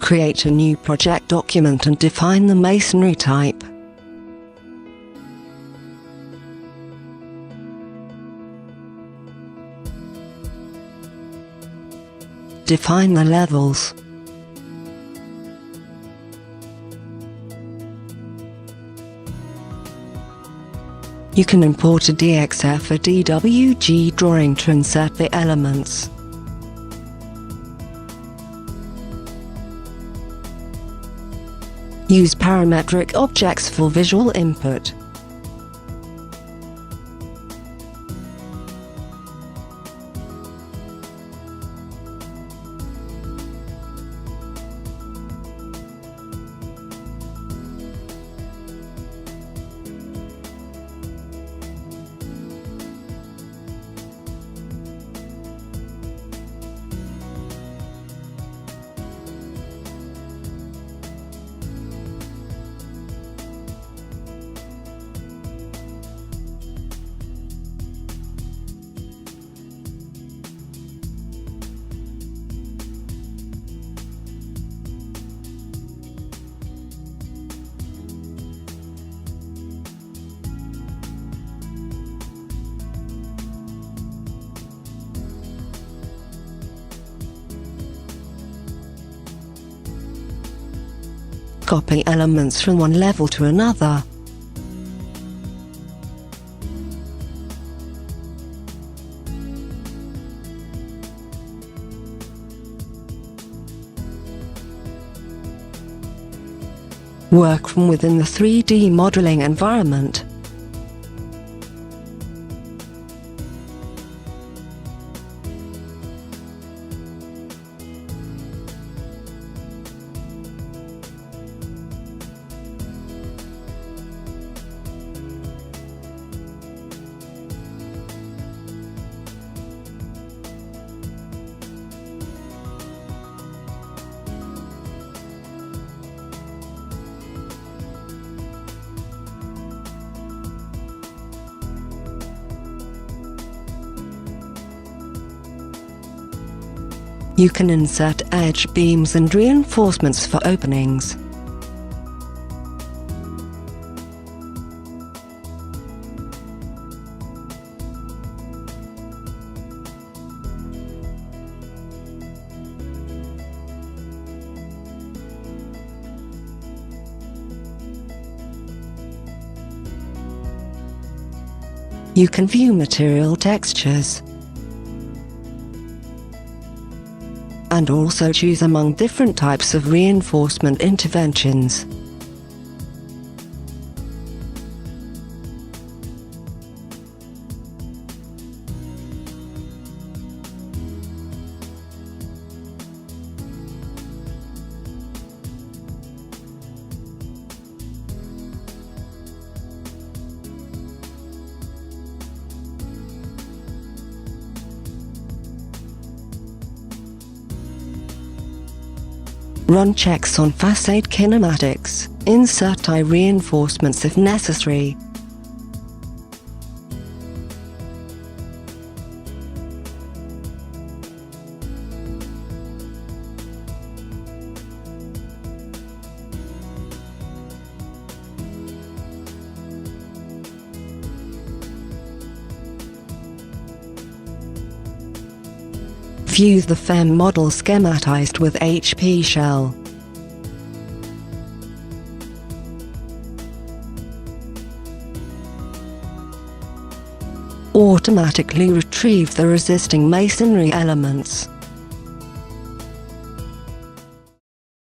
Create a new project document and define the masonry type. Define the levels. You can import a DXF or DWG drawing to insert the elements. Use parametric objects for visual input. Copy elements from one level to another. Work from within the 3D modeling environment. You can insert edge beams and reinforcements for openings. You can view material textures and also choose among different types of reinforcement interventions. Run checks on facade kinematics, insert eye reinforcements if necessary. View the FEM model schematized with HP shell. Automatically retrieve the resisting masonry elements.